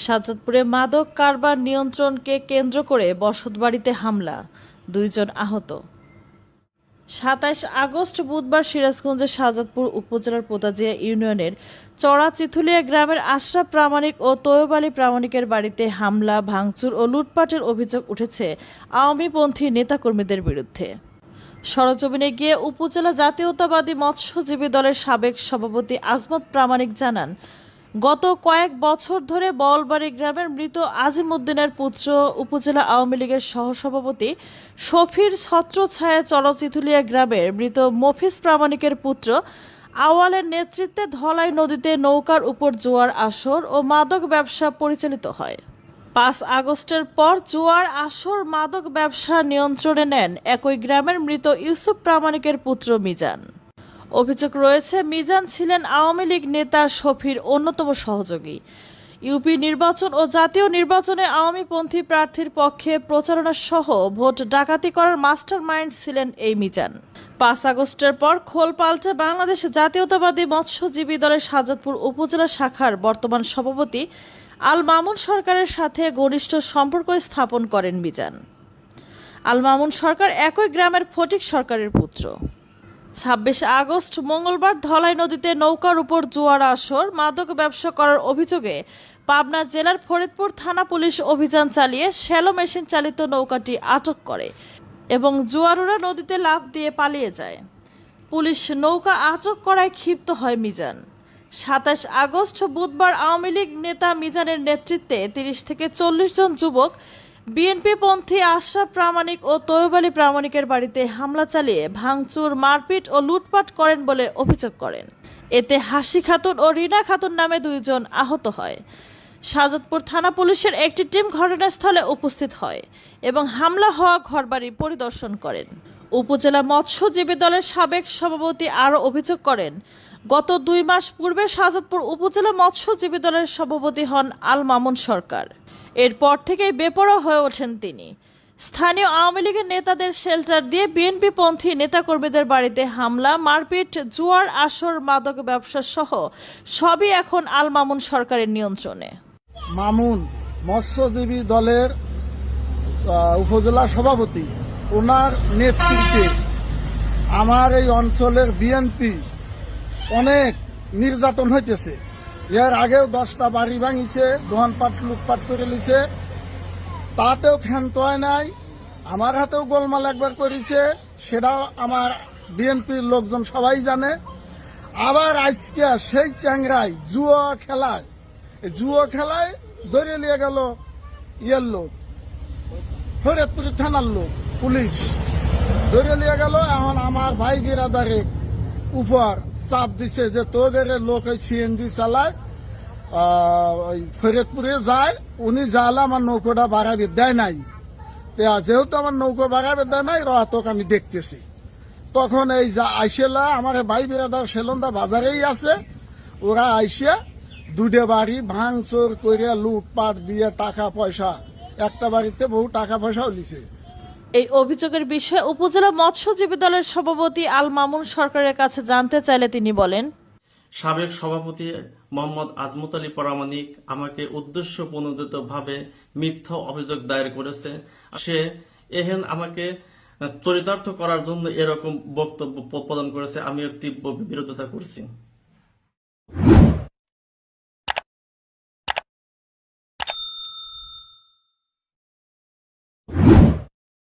সাজাদপুরে মাদক কারবার নিয়ন্ত্রণকে কেন্দ্র করে বসতবাড়িতে হামলা, 2 জন আহত। 27 আগস্ট বুধবার সিরাজগঞ্জের সাজাদপুর উপজেলার পোতাজিয়া ইউনিয়নের চড়া চিথুলিয়া গ্রামের আশরাফ প্রামাণিক ও তৈয়ব আলী প্রামাণিকের বাড়িতে হামলা, ভাঙচুর ও লুটপাটের অভিযোগ উঠেছে আওয়ামীপন্থী নেতাকর্মীদের বিরুদ্ধে। সরেজমিনে গিয়ে উপজেলা জাতীয়তাবাদী মৎস্যজীবী দলের সাবেক সভাপতি আজমত প্রামাণিক জানান, গত কয়েক বছর ধরে বলবাড়ি গ্রামের মৃত আজিম উদ্দিনের পুত্র উপজেলা আওয়ামী লীগের সহসভাপতি শফির ছত্রছায়া চরচিথুলিয়া গ্রামের মৃত মফিজ প্রামাণিকের পুত্র আওয়ালের নেতৃত্বে ধলাই নদীতে নৌকার উপর জোয়ার আসর ও মাদক ব্যবসা পরিচালিত হয়। 5 আগস্টের পর জোয়ার আসর মাদক ব্যবসা নিয়ন্ত্রণে নেন একই গ্রামের মৃত ইউসুফ প্রামাণিকের পুত্র মিজান। অভিযোগ রয়েছে, মিজান ছিলেন আওয়ামী লীগ নেতা শফির অন্যতম সহযোগী। ইউপি নির্বাচন ও জাতীয় নির্বাচনে আওয়ামীপন্থী প্রার্থীর পক্ষে প্রচারণা সহ ভোট ডাকাতি করার মাস্টার মাইন্ড ছিলেন এই মিজান। 5 আগস্টের পর খোল পাল্টে বাংলাদেশ জাতীয়তাবাদী মৎস্যজীবী দলের সাজাদপুর উপজেলা শাখার বর্তমান সভাপতি আল মামুন সরকারের সাথে ঘনিষ্ঠ সম্পর্ক স্থাপন করেন মিজান। আল মামুন সরকার একই গ্রামের ফটিক সরকারের পুত্র। 26 আগস্ট মঙ্গলবার ধলাই নদীতে নৌকার উপর জোয়ার আসর মাদক ব্যবসা করার অভিযোগে পাবনা জেলার ফরিদপুর থানা পুলিশ অভিযান চালিয়ে শ্যালো মেশিন চালিত নৌকাটি আটক করে এবং জোয়ারুরা নদীতে লাফ দিয়ে পালিয়ে যায়। পুলিশ নৌকা আটক করায় ক্ষিপ্ত হয় মিজান। 27 আগস্ট বুধবার আওয়ামী লীগ নেতা মিজানের নেতৃত্বে 30 থেকে 40 জন যুবক বিএনপিপন্থী আশরাফ প্রামাণিক ও তৈয়ব আলী প্রামাণিকের বাড়িতে হামলা চালিয়ে ভাঙচুর, মারপিট ও লুটপাট করেন বলে অভিযোগ করেন। এতে হাসি খাতুন ও রিনা খাতুন নামে 2 জন আহত হয়। সাজাদপুর থানা পুলিশের একটি টিম ঘটনাস্থলে উপস্থিত হয় এবং হামলা হওয়া ঘরবাড়ি পরিদর্শন করেন। উপজেলা মৎস্যজীবী দলের সাবেক সভাপতি আরও অভিযোগ করেন, গত 2 মাস পূর্বে সাজাদপুর উপজেলা মৎস্যজীবী দলের সভাপতি হন আল মামুন সরকার। এরপর থেকেই বেপরোয়া হয়ে ওঠেন তিনি। স্থানীয় আওয়ামী লীগের নেতাদের শেল্টার দিয়ে বিএনপিপন্থী নেতাকর্মীদের বাড়িতে হামলা, মারপিট, জুয়ার আসর, মাদক ব্যবসা সহ সবই এখন আল মামুন সরকারের নিয়ন্ত্রণে। মামুন মৎস্যজীবী দলের উপজেলা সভাপতি, ওনার নেতৃত্বে আমার এই অঞ্চলের বিএনপি অনেক নির্যাতন হইতেছে। এর আগেও 10টা বাড়ি ভাঙিছে, দোকানপাট লুটপাট করে লিছে, তাতেও ক্ষান্ত হয় নাই। আমার হাতেও গোলমাল একবার করেছে, সেটাও আমার বিএনপির লোকজন সবাই জানে। আবার আজকে সেই চ্যাংরাই জুয়া খেলায় ধরে নিয়ে গেল ইয়ের লোক, ফরিদপুর থানার লোক, পুলিশ ধরে নিয়ে গেল। এখন আমার ভাই বিরাদারে উপর চাপ দিছে যে তোদের লোক ওই সিএনজি চালায়, ফরিদপুরে যায়, উনি যালে আমার নৌকোটা বাড়াবে দেয় নাই। যেহেতু আমার নৌকো বাড়াবে দেয় নাই, তোকে আমি দেখতেছি। তখন এই আইসেলা আমার ভাই বিরাদার সেলন্দা বাজারেই আছে, ওরা আইসে 2টে বাড়ি ভাঙচুর করে লুটপাট দিয়ে টাকা পয়সা, একটা বাড়িতে বহু টাকা পয়সাও লিছে। এই অভিযোগের বিষয়ে উপজেলা মৎস্যজীবী দলের সভাপতি আল মামুন সরকারের কাছে জানতে চাইলে তিনি বলেন, সাবেক সভাপতি মোহাম্মদ আজমত আলী প্রামাণিক আমাকে উদ্দেশ্য প্রণোদিত ভাবে মিথ্যা অভিযোগ দায়ের করেছে। সে এহেন আমাকে চরিতার্থ করার জন্য এরকম বক্তব্য প্রদান করেছে। আমি এর তীব্র বিরোধিতা করছি।